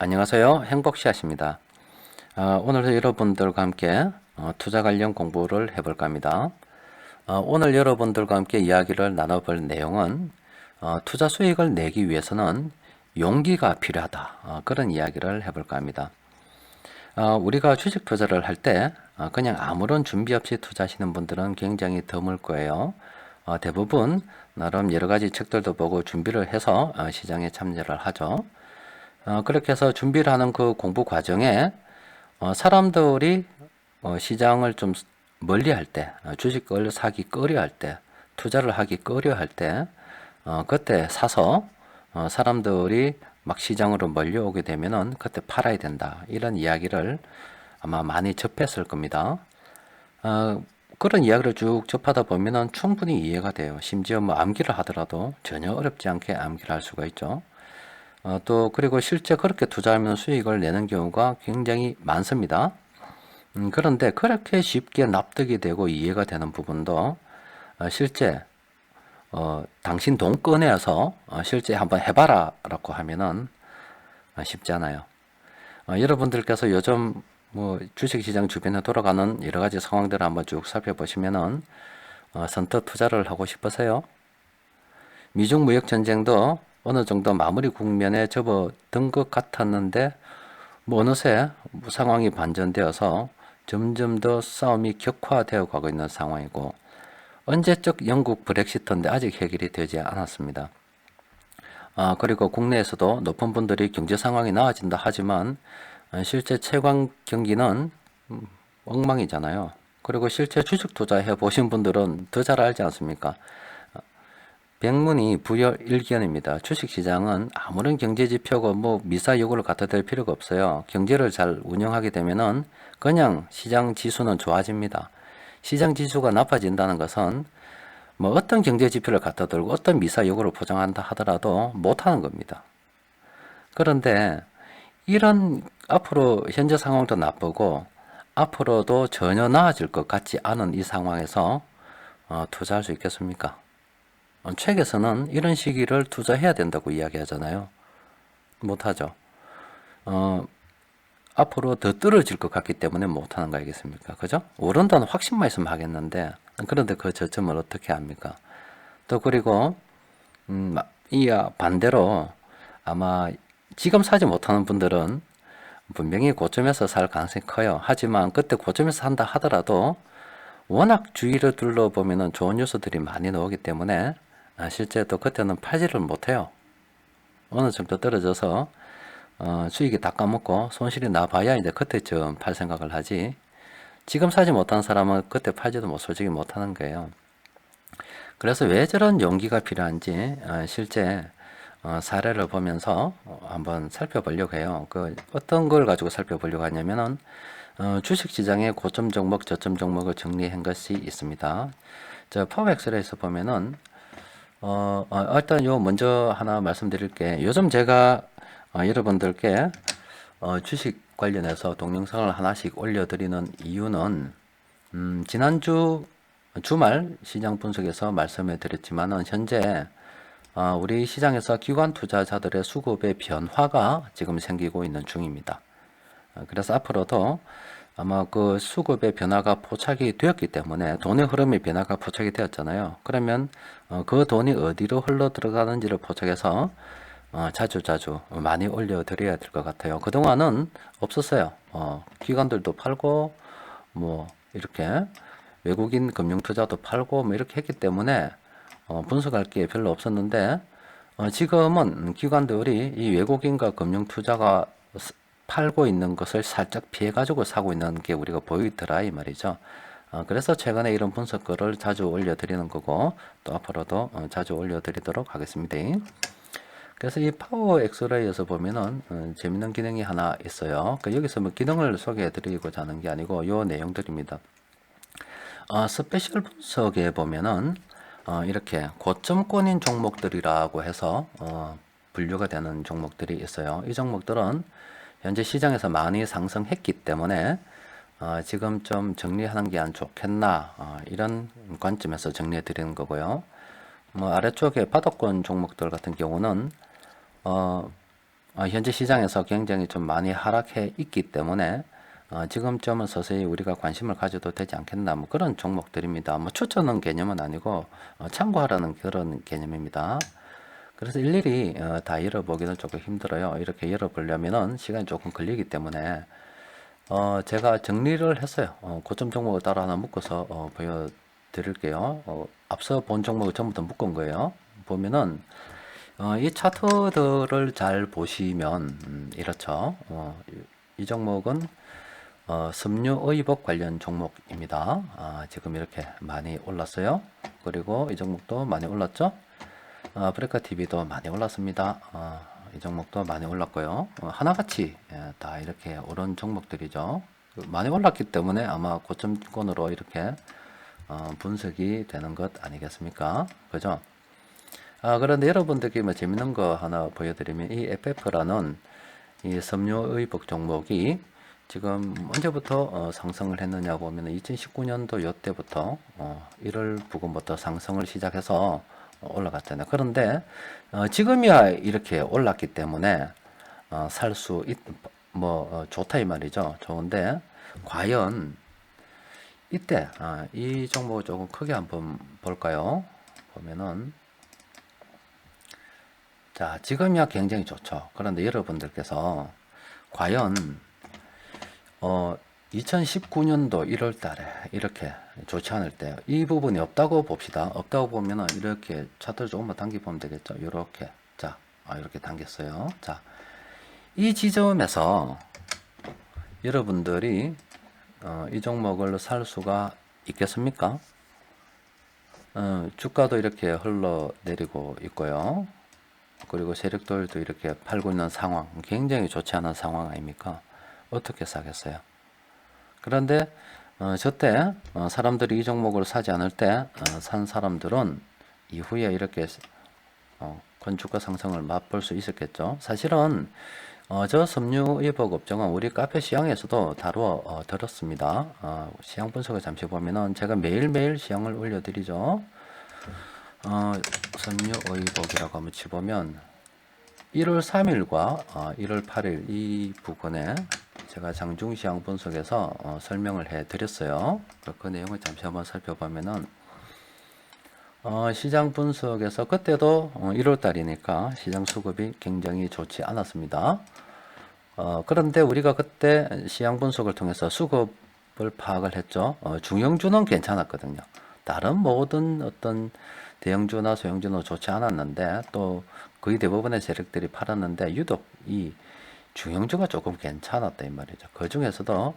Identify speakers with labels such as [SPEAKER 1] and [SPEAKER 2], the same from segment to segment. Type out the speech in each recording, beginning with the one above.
[SPEAKER 1] 안녕하세요. 행복씨앗입니다. 오늘도 여러분들과 함께 투자 관련 공부를 해볼까 합니다. 오늘 여러분들과 함께 이야기를 나눠볼 내용은 투자 수익을 내기 위해서는 용기가 필요하다. 그런 이야기를 해볼까 합니다. 우리가 주식 투자를 할 때 그냥 아무런 준비 없이 투자하시는 분들은 굉장히 드물 거예요. 대부분 나름 여러 가지 책들도 보고 준비를 해서 시장에 참여를 하죠. 그렇게 해서 준비를 하는 그 공부 과정에 사람들이 시장을 좀 멀리 할 때, 주식을 사기 꺼려 할 때, 투자를 하기 꺼려 할 때, 그때 사서 사람들이 막 시장으로 몰려오게 되면은 그때 팔아야 된다. 이런 이야기를 아마 많이 접했을 겁니다. 그런 이야기를 쭉 접하다 보면은 충분히 이해가 돼요. 심지어 뭐 암기를 하더라도 전혀 어렵지 않게 암기를 할 수가 있죠. 또 그리고 실제 그렇게 투자하면 수익을 내는 경우가 굉장히 많습니다. 그런데 그렇게 쉽게 납득이 되고 이해가 되는 부분도 실제 당신 돈 꺼내서 실제 한번 해봐라 라고 하면은 쉽지 않아요. 여러분들께서 요즘 뭐 주식시장 주변에 돌아가는 여러 가지 상황들을 한번 쭉 살펴보시면은 선뜻 투자를 하고 싶으세요? 미중 무역 전쟁도 어느 정도 마무리 국면에 접어든 것 같았는데 뭐 어느새 상황이 반전되어서 점점 더 싸움이 격화되어 가고 있는 상황이고, 언제적 영국 브렉시트인데 아직 해결이 되지 않았습니다. 그리고 국내에서도 높은 분들이 경제 상황이 나아진다 하지만 실제 채광 경기는 엉망이잖아요. 그리고 실제 주식 투자해 보신 분들은 더 잘 알지 않습니까? 백문이 불여일견입니다. 주식시장은 아무런 경제지표고 뭐 미사 여구를 갖다 댈 필요가 없어요. 경제를 잘 운영하게 되면은 그냥 시장 지수는 좋아집니다. 시장 지수가 나빠진다는 것은 뭐 어떤 경제지표를 갖다 들고 어떤 미사 여구를 보장한다 하더라도 못하는 겁니다. 그런데 이런 앞으로 현재 상황도 나쁘고 앞으로도 전혀 나아질 것 같지 않은 이 상황에서 투자할 수 있겠습니까? 책에서는 이런 시기를 투자해야 된다고 이야기하잖아요. 못하죠. 어, 앞으로 더 떨어질 것 같기 때문에 못하는 거 아니겠습니까? 그죠? 오른다는 확신만 있으면 하겠는데, 그런데 그 저점을 어떻게 합니까? 또 그리고, 이 반대로 아마 지금 사지 못하는 분들은 분명히 고점에서 살 가능성이 커요. 하지만 그때 고점에서 산다 하더라도 워낙 주위를 둘러보면 좋은 요소들이 많이 나오기 때문에 실제 또 그때는 팔지를 못해요. 어느 정도 떨어져서 수익이 다 까먹고 손실이 나봐야 이제 그때쯤 팔 생각을 하지, 지금 사지 못한 사람은 그때 팔지도 솔직히 못하는 거예요. 그래서 왜 저런 용기가 필요한지 실제 사례를 보면서 한번 살펴보려고 해요. 그 어떤 걸 가지고 살펴보려고 하냐면은 주식시장의 고점 종목, 저점 종목을 정리한 것이 있습니다. 저 파워엑셀에서 보면은 일단 요 먼저 하나 말씀드릴게. 요즘 제가 여러분들께 주식 관련해서 동영상을 하나씩 올려드리는 이유는 지난주 주말 시장 분석에서 말씀해 드렸지만은 현재 우리 시장에서 기관 투자자들의 수급의 변화가 지금 생기고 있는 중입니다. 그래서 앞으로도 아마 그 수급의 변화가 포착이 되었기 때문에 돈의 흐름의 변화가 포착이 되었잖아요. 그러면 그 돈이 어디로 흘러 들어가는지를 포착해서 자주 많이 올려드려야 될 것 같아요. 그동안은 없었어요. 기관들도 팔고 뭐 이렇게 외국인 금융 투자도 팔고 뭐 이렇게 했기 때문에 분석할 게 별로 없었는데 지금은 기관들이 이 외국인과 금융 투자가 팔고 있는 것을 살짝 피해 가지고 사고 있는 게 우리가 보이더라 이 말이죠. 그래서 최근에 이런 분석글을 자주 올려드리는 거고 또 앞으로도 자주 올려드리도록 하겠습니다. 그래서 이 파워 엑스레이에서 보면은 재밌는 기능이 하나 있어요. 여기서 뭐 기능을 소개해 드리고자 하는 게 아니고 요 내용들입니다. 스페셜 분석에 보면은 이렇게 고점권인 종목들이라고 해서 분류가 되는 종목들이 있어요. 이 종목들은 현재 시장에서 많이 상승했기 때문에 지금 좀 정리하는 게 안 좋겠나, 이런 관점에서 정리해 드리는 거고요. 뭐 아래쪽에 바닥권 종목들 같은 경우는 현재 시장에서 굉장히 좀 많이 하락해 있기 때문에 지금쯤은 서서히 우리가 관심을 가져도 되지 않겠나, 뭐 그런 종목들입니다. 뭐 추천은 개념은 아니고 참고하라는 그런 개념입니다. 그래서 일일이 다 열어보기는 조금 힘들어요. 이렇게 열어보려면은 시간이 조금 걸리기 때문에 제가 정리를 했어요. 고점 종목을 따로 하나 묶어서 보여드릴게요. 앞서 본 종목을 전부 다 묶은 거예요. 보면은 이 차트들을 잘 보시면 이렇죠. 이 종목은 섬유의복 관련 종목입니다. 지금 이렇게 많이 올랐어요. 그리고 이 종목도 많이 올랐죠. 브레이커 TV도 많이 올랐습니다. 이 종목도 많이 올랐고요. 하나같이 다 이렇게 오른 종목들이죠. 많이 올랐기 때문에 아마 고점권으로 이렇게 분석이 되는 것 아니겠습니까? 그죠? 그런데 여러분들께 뭐 재밌는 거 하나 보여드리면 이 FF라는 이 섬유의복 종목이 지금 언제부터 상승을 했느냐 보면 2019년도 요때부터 1월 부근부터 상승을 시작해서 올라갔잖아요. 그런데 지금이야 이렇게 올랐기 때문에 살 수 좋다 이 말이죠. 좋은데 과연 이때 이 종목을 조금 크게 한번 볼까요? 보면은 자, 지금이야 굉장히 좋죠. 그런데 여러분들께서 과연 2019년도 1월 달에 이렇게 좋지 않을 때 이 부분이 없다고 봅시다. 없다고 보면은 이렇게 차트를 조금만 당겨보면 되겠죠. 이렇게. 자, 이렇게 당겼어요. 자, 이 지점에서 여러분들이 이 종목을 살 수가 있겠습니까? 주가도 이렇게 흘러내리고 있고요. 그리고 세력들도 이렇게 팔고 있는 상황, 굉장히 좋지 않은 상황 아닙니까? 어떻게 사겠어요? 그런데 저때 사람들이 이 종목을 사지 않을 때 산 사람들은 이후에 이렇게 건주가 상승을 맛볼 수 있었겠죠. 사실은 저 섬유의복 업종은 우리 카페 시향에서도 다루어 들었습니다. 시향 분석을 잠시 보면은 제가 매일매일 시향을 올려드리죠. 섬유의복이라고 한번 치보면 1월 3일과 1월 8일 이 부분에 제가 장중시황 분석에서 설명을 해 드렸어요. 그 내용을 잠시 한번 살펴보면은 시장 분석에서 그때도 1월 달이니까 시장 수급이 굉장히 좋지 않았습니다. 그런데 우리가 그때 시장 분석을 통해서 수급을 파악을 했죠. 중형주는 괜찮았거든요. 다른 모든 어떤 대형주나 소형주는 좋지 않았는데 또 거의 대부분의 세력들이 팔았는데 유독 이 중형주가 조금 괜찮았다 이 말이죠. 그 중에서도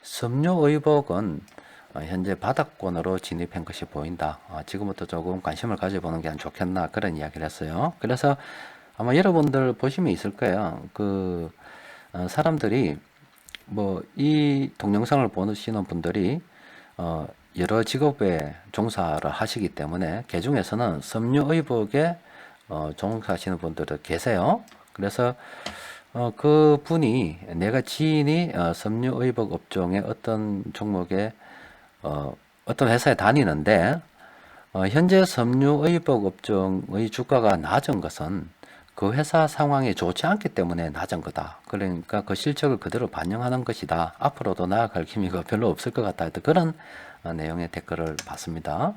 [SPEAKER 1] 섬유의복은 현재 바닥권으로 진입한 것이 보인다. 지금부터 조금 관심을 가져보는 게 안 좋겠나 그런 이야기를 했어요. 그래서 아마 여러분들 보시면 있을 거예요. 사람들이 뭐 이 동영상을 보시는 분들이 여러 직업에 종사를 하시기 때문에 그 중에서는 섬유의복에 종사하시는 분들도 계세요. 그래서 그 분이 내가 지인이 섬유의복 업종의 어떤 종목에 어떤 회사에 다니는데 현재 섬유의복 업종의 주가가 낮은 것은 그 회사 상황이 좋지 않기 때문에 낮은 거다. 그러니까 그 실적을 그대로 반영하는 것이다. 앞으로도 나아갈 기미가 별로 없을 것 같다. 그런 내용의 댓글을 봤습니다.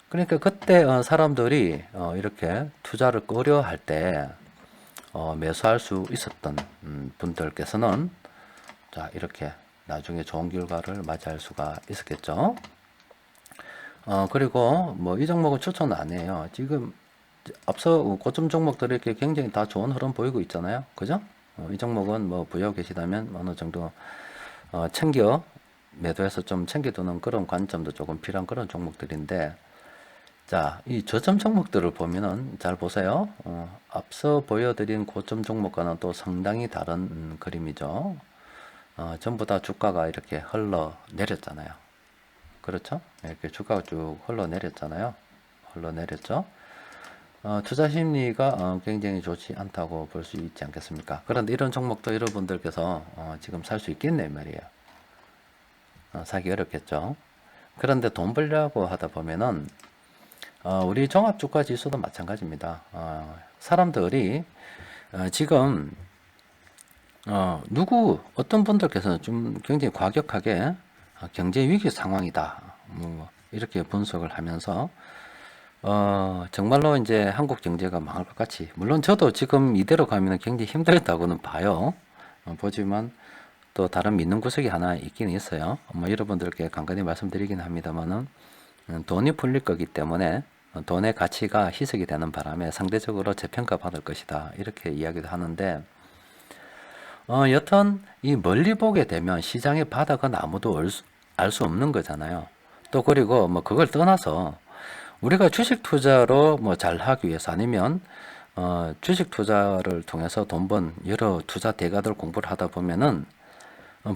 [SPEAKER 1] 그러니까 그때 사람들이 이렇게 투자를 꺼려할 때 매수할 수 있었던 분들께서는 자 이렇게 나중에 좋은 결과를 맞이할 수가 있었겠죠. 그리고 뭐 이 종목은 추천 안 해요. 지금 앞서 고점 종목들이 이렇게 굉장히 다 좋은 흐름 보이고 있잖아요. 그죠? 이 종목은 뭐 보유하고 계시다면 어느 정도 챙겨 매도해서 좀 챙겨두는 그런 관점도 조금 필요한 그런 종목들인데 자, 이 저점 종목들을 보면은 잘 보세요. 앞서 보여드린 고점 종목과는 또 상당히 다른 그림이죠. 전부 다 주가가 이렇게 흘러내렸잖아요. 그렇죠? 이렇게 주가가 쭉 흘러내렸잖아요. 흘러내렸죠? 투자 심리가 굉장히 좋지 않다고 볼 수 있지 않겠습니까? 그런데 이런 종목도 여러분들께서 지금 살 수 있겠네 말이에요. 사기 어렵겠죠? 그런데 돈 벌려고 하다 보면은 우리 종합주가 지수도 마찬가지입니다. 사람들이 지금 어떤 분들께서는 좀 굉장히 과격하게 경제 위기 상황이다. 뭐, 이렇게 분석을 하면서, 정말로 이제 한국 경제가 망할 것 같이, 물론 저도 지금 이대로 가면 굉장히 힘들다고는 봐요. 보지만 또 다른 믿는 구석이 하나 있긴 있어요. 뭐 여러분들께 간간히 말씀드리긴 합니다만은, 돈이 풀릴 거기 때문에 돈의 가치가 희석이 되는 바람에 상대적으로 재평가 받을 것이다. 이렇게 이야기도 하는데, 여튼 이 멀리 보게 되면 시장의 바닥은 아무도 알 수 없는 거잖아요. 또 그리고 뭐 그걸 떠나서 우리가 주식 투자로 뭐 잘하기 위해서 아니면 주식 투자를 통해서 돈 번 여러 투자 대가들 공부를 하다 보면은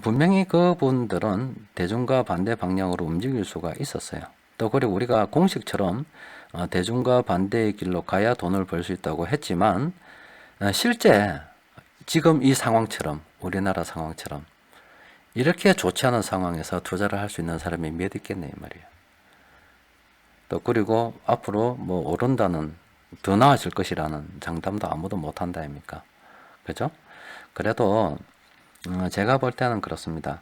[SPEAKER 1] 분명히 그분들은 대중과 반대 방향으로 움직일 수가 있었어요. 또 그리고 우리가 공식처럼 대중과 반대의 길로 가야 돈을 벌 수 있다고 했지만 실제 지금 이 상황처럼 우리나라 상황처럼 이렇게 좋지 않은 상황에서 투자를 할 수 있는 사람이 몇 있겠네 이 말이에요. 또 그리고 앞으로 뭐 오른다는 더 나아질 것이라는 장담도 아무도 못 한다 아닙니까? 그죠? 그래도 제가 볼 때는 그렇습니다.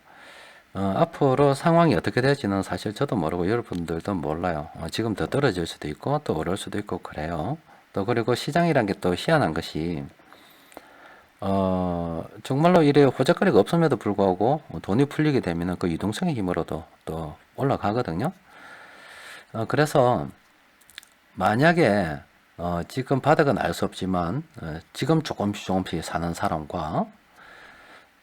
[SPEAKER 1] 앞으로 상황이 어떻게 될지는 사실 저도 모르고 여러분들도 몰라요. 지금 더 떨어질 수도 있고 또 오를 수도 있고 그래요. 또 그리고 시장이란 게 또 희한한 것이 정말로 이래 호재거리가 없음에도 불구하고 돈이 풀리게 되면 그 유동성의 힘으로도 또 올라가거든요. 그래서 만약에 지금 바닥은 알 수 없지만 지금 조금씩 사는 사람과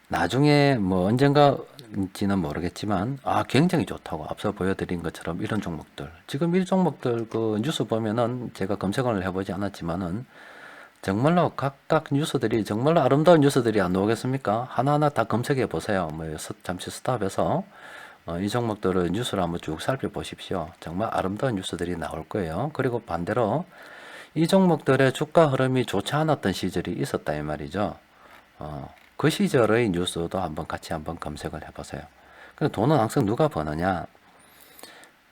[SPEAKER 1] 나중에 뭐 언젠가인지는 모르겠지만 굉장히 좋다고 앞서 보여드린 것처럼 이런 종목들 지금 이 종목들 그 뉴스 보면은 제가 검색을 해보지 않았지만은 정말로 각각 뉴스들이 정말로 아름다운 뉴스들이 안 나오겠습니까? 하나하나 다 검색해 보세요. 뭐 잠시 스탑해서 이 종목들을 뉴스를 한번 쭉 살펴보십시오. 정말 아름다운 뉴스들이 나올 거예요. 그리고 반대로 이 종목들의 주가 흐름이 좋지 않았던 시절이 있었다 이 말이죠. 그 시절의 뉴스도 같이 한번 검색을 해보세요. 근데 돈은 항상 누가 버느냐?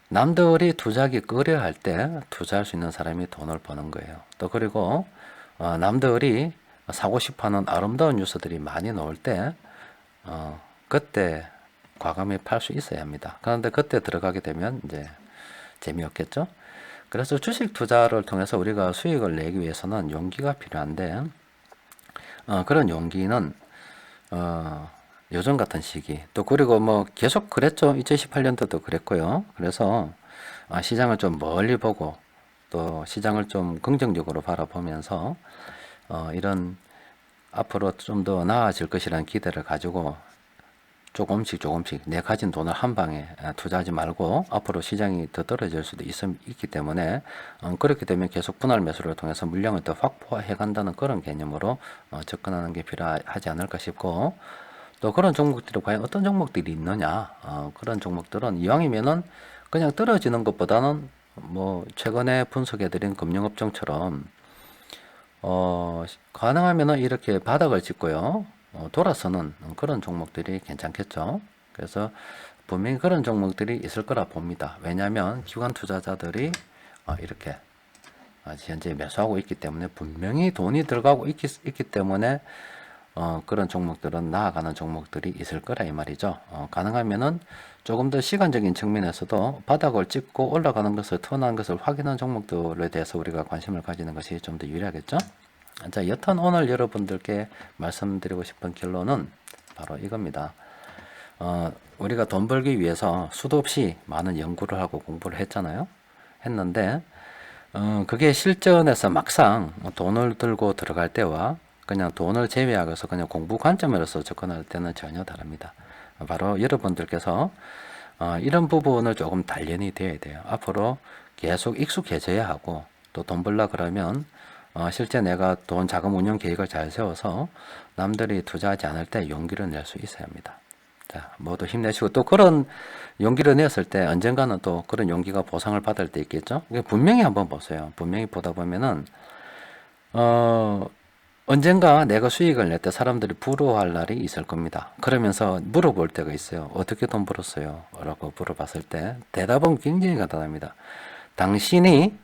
[SPEAKER 1] 남들이 투자하기 꺼려할 때 투자할 수 있는 사람이 돈을 버는 거예요. 또 그리고 남들이 사고 싶어하는 아름다운 뉴스들이 많이 나올 때 그때 과감히 팔 수 있어야 합니다. 그런데 그때 들어가게 되면 이제 재미없겠죠? 그래서 주식 투자를 통해서 우리가 수익을 내기 위해서는 용기가 필요한데 그런 용기는 요즘 같은 시기 또 그리고 뭐 계속 그랬죠. 2018년도도 그랬고요. 그래서 시장을 좀 멀리 보고 또 시장을 좀 긍정적으로 바라보면서 이런 앞으로 좀 더 나아질 것이라는 기대를 가지고 조금씩 내 가진 돈을 한 방에 투자하지 말고 앞으로 시장이 더 떨어질 수도 있기 때문에 그렇게 되면 계속 분할 매수를 통해서 물량을 더 확보해 간다는 그런 개념으로 접근하는 게 필요하지 않을까 싶고 또 그런 종목들이 과연 어떤 종목들이 있느냐 그런 종목들은 이왕이면은 그냥 떨어지는 것보다는 뭐 최근에 분석해드린 금융업종처럼 가능하면은 이렇게 바닥을 짚고요 돌아서는 그런 종목들이 괜찮겠죠. 그래서 분명히 그런 종목들이 있을 거라 봅니다. 왜냐하면 기관 투자자들이 이렇게 현재 매수하고 있기 때문에 분명히 돈이 들어가고 있기 때문에 그런 종목들은 나아가는 종목들이 있을 거라 이 말이죠. 가능하면은 조금 더 시간적인 측면에서도 바닥을 찍고 올라가는 것을 턴한 것을 확인한 종목들에 대해서 우리가 관심을 가지는 것이 좀 더 유리하겠죠. 자, 여튼 오늘 여러분들께 말씀드리고 싶은 결론은 바로 이겁니다. 우리가 돈 벌기 위해서 수도 없이 많은 연구를 하고 공부를 했잖아요. 했는데 그게 실전에서 막상 돈을 들고 들어갈 때와 그냥 돈을 제외하고서 그냥 공부 관점으로서 접근할 때는 전혀 다릅니다. 바로 여러분들께서 이런 부분을 조금 단련이 되어야 돼요. 앞으로 계속 익숙해져야 하고 또 돈 벌라 그러면 실제 내가 돈 자금 운용 계획을 잘 세워서 남들이 투자하지 않을 때 용기를 낼 수 있어야 합니다. 자, 모두 힘내시고 또 그런 용기를 냈을 때 언젠가는 또 그런 용기가 보상을 받을 때 있겠죠. 분명히 한번 보세요. 분명히 보다 보면은 언젠가 내가 수익을 낼 때 사람들이 부러워할 날이 있을 겁니다. 그러면서 물어볼 때가 있어요. 어떻게 돈 벌었어요? 라고 물어봤을 때 대답은 굉장히 간단합니다. 당신이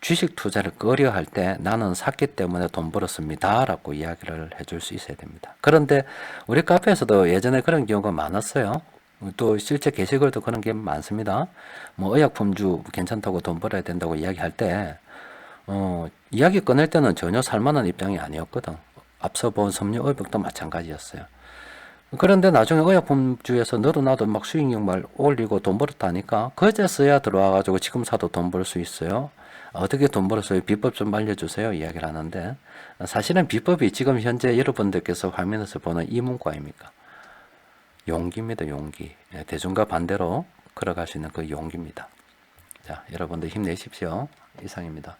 [SPEAKER 1] 주식 투자를 꺼려 할 때 나는 샀기 때문에 돈 벌었습니다 라고 이야기를 해줄 수 있어야 됩니다. 그런데 우리 카페에서도 예전에 그런 경우가 많았어요. 또 실제 게시글도 그런 게 많습니다. 뭐 의약품주 괜찮다고 돈 벌어야 된다고 이야기할 때 이야기 꺼낼 때는 전혀 살만한 입장이 아니었거든. 앞서 본 섬유의복도 마찬가지였어요. 그런데 나중에 의약품주에서 너도 나도 막 수익률 말 올리고 돈 벌었다니까 그제서야 들어와가지고 지금 사도 돈 벌 수 있어요. 어떻게 돈 벌었어요? 비법 좀 알려주세요. 이야기를 하는데 사실은 비법이 지금 현재 여러분들께서 화면에서 보는 이 문구 아닙니까? 용기입니다. 용기. 대중과 반대로 걸어갈 수 있는 그 용기입니다. 자, 여러분들 힘내십시오. 이상입니다.